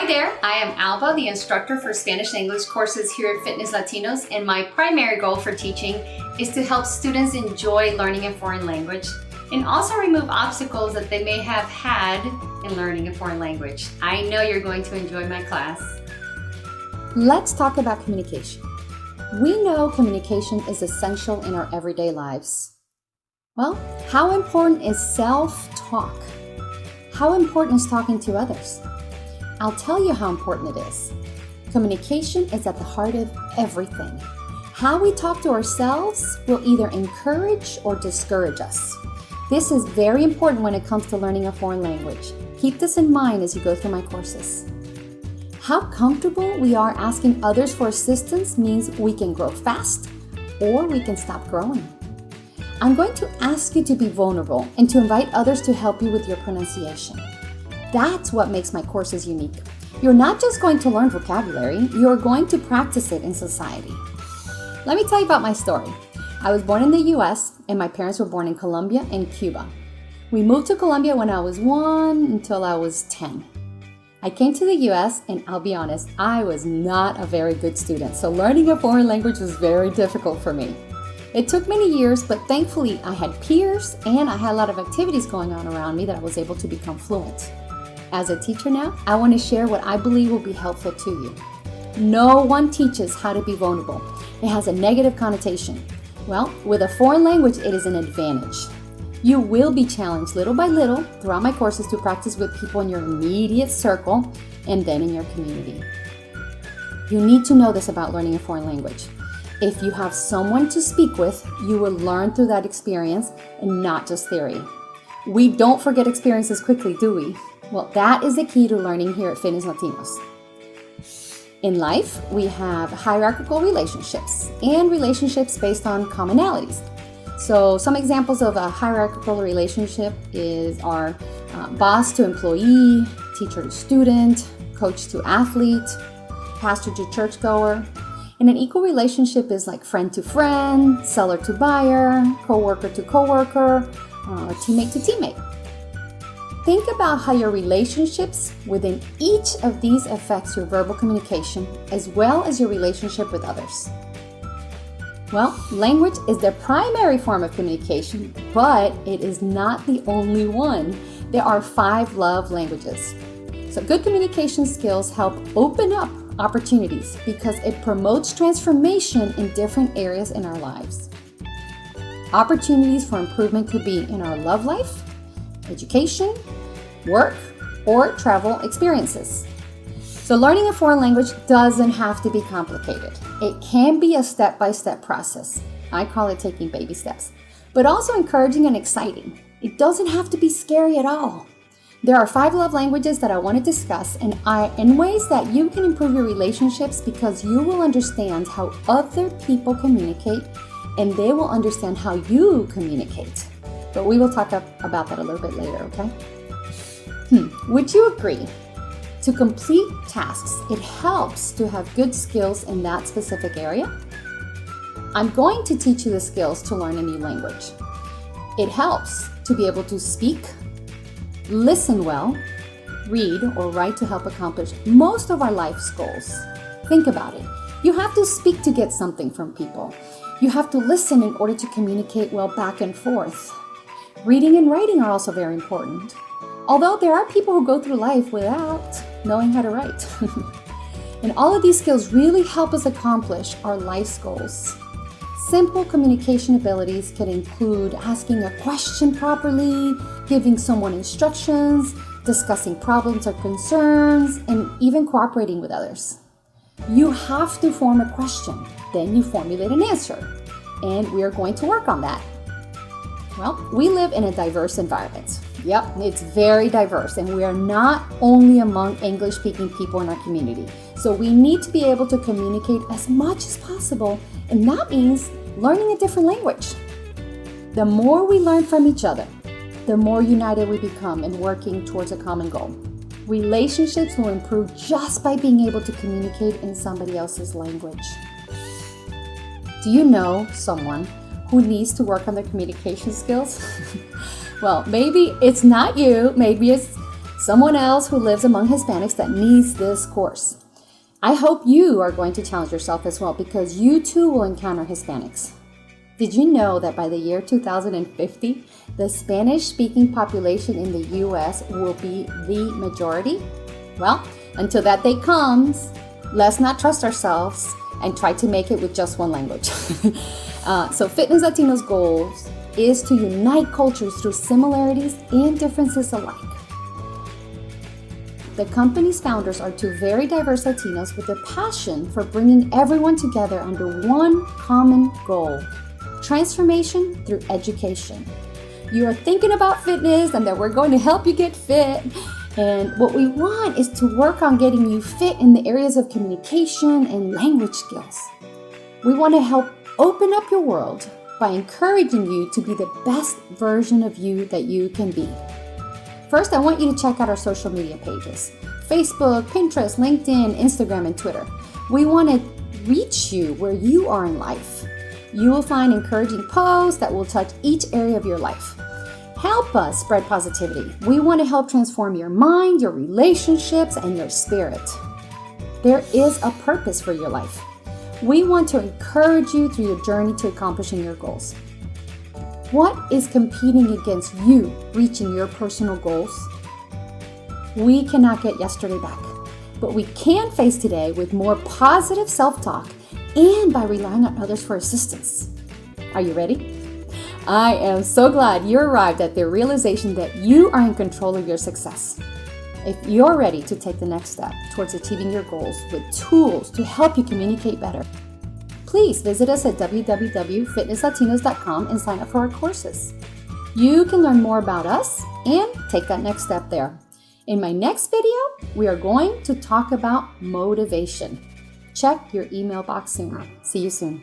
Hi there, I am Alba, the instructor for Spanish and English courses here at Fitness Latinos, and my primary goal for teaching is to help students enjoy learning a foreign language and also remove obstacles that they may have had in learning a foreign language. I know you're going to enjoy my class. Let's talk about communication. We know communication is essential in our everyday lives. Well, how important is self-talk? How important is talking to others? I'll tell you how important it is. Communication is at the heart of everything. How we talk to ourselves will either encourage or discourage us. This is very important when it comes to learning a foreign language. Keep this in mind as you go through my courses. How comfortable we are asking others for assistance means we can grow fast or we can stop growing. I'm going to ask you to be vulnerable and to invite others to help you with your pronunciation. That's what makes my courses unique. You're not just going to learn vocabulary, you're going to practice it in society. Let me tell you about my story. I was born in the US and my parents were born in Colombia and Cuba. We moved to Colombia when I was 1 until I was 10. I came to the US and I'll be honest, I was not a very good student, so learning a foreign language was very difficult for me. It took many years, but thankfully I had peers and I had a lot of activities going on around me that I was able to become fluent. As a teacher now, I want to share what I believe will be helpful to you. No one teaches how to be vulnerable. It has a negative connotation. Well, with a foreign language, it is an advantage. You will be challenged little by little throughout my courses to practice with people in your immediate circle and then in your community. You need to know this about learning a foreign language. If you have someone to speak with, you will learn through that experience and not just theory. We don't forget experiences quickly, do we? Well, that is the key to learning here at Fitness Latinos. In life, we have hierarchical relationships and relationships based on commonalities. So some examples of a hierarchical relationship are boss to employee, teacher to student, coach to athlete, pastor to churchgoer. And an equal relationship is like friend to friend, seller to buyer, coworker to coworker, teammate to teammate. Think about how your relationships within each of these affects your verbal communication as well as your relationship with others. Well, language is the primary form of communication, but it is not the only one. There are 5 love languages. So good communication skills help open up opportunities because it promotes transformation in different areas in our lives. Opportunities for improvement could be in our love life, education, work, or travel experiences. So learning a foreign language doesn't have to be complicated. It can be a step-by-step process. I call it taking baby steps, but also encouraging and exciting. It doesn't have to be scary at all. There are 5 love languages that I want to discuss in ways that you can improve your relationships because you will understand how other people communicate and they will understand how you communicate. But we will talk about that a little bit later, okay? Would you agree? To complete tasks, it helps to have good skills in that specific area. I'm going to teach you the skills to learn a new language. It helps to be able to speak, listen well, read or write to help accomplish most of our life's goals. Think about it. You have to speak to get something from people. You have to listen in order to communicate well back and forth. Reading and writing are also very important. Although there are people who go through life without knowing how to write. And all of these skills really help us accomplish our life's goals. Simple communication abilities can include asking a question properly, giving someone instructions, discussing problems or concerns, and even cooperating with others. You have to form a question, then you formulate an answer, and we are going to work on that. Well, we live in a diverse environment. Yep, it's very diverse, and we are not only among English-speaking people in our community. So we need to be able to communicate as much as possible, and that means learning a different language. The more we learn from each other, the more united we become in working towards a common goal. Relationships will improve just by being able to communicate in somebody else's language. Do you know someone who needs to work on their communication skills? Well, maybe it's not you, maybe it's someone else who lives among Hispanics that needs this course. I hope you are going to challenge yourself as well because you too will encounter Hispanics. Did you know that by the year 2050, the Spanish-speaking population in the U.S. will be the majority? Well, until that day comes, let's not trust ourselves and try to make it with just one language. So Fitness Latino's goals is to unite cultures through similarities and differences alike. The company's founders are two very diverse Latinos with a passion for bringing everyone together under one common goal: transformation through education. You are thinking about fitness and that we're going to help you get fit. And what we want is to work on getting you fit in the areas of communication and language skills. We want to help open up your world by encouraging you to be the best version of you that you can be. First, I want you to check out our social media pages: Facebook, Pinterest, LinkedIn, Instagram, and Twitter. We want to reach you where you are in life. You will find encouraging posts that will touch each area of your life. Help us spread positivity. We want to help transform your mind, your relationships, and your spirit. There is a purpose for your life. We want to encourage you through your journey to accomplishing your goals. What is competing against you reaching your personal goals? We cannot get yesterday back, but we can face today with more positive self-talk and by relying on others for assistance. Are you ready? I am so glad you arrived at the realization that you are in control of your success. If you're ready to take the next step towards achieving your goals with tools to help you communicate better, please visit us at www.fitnesslatinos.com and sign up for our courses. You can learn more about us and take that next step there. In my next video, we are going to talk about motivation. Check your email box soon. See you soon.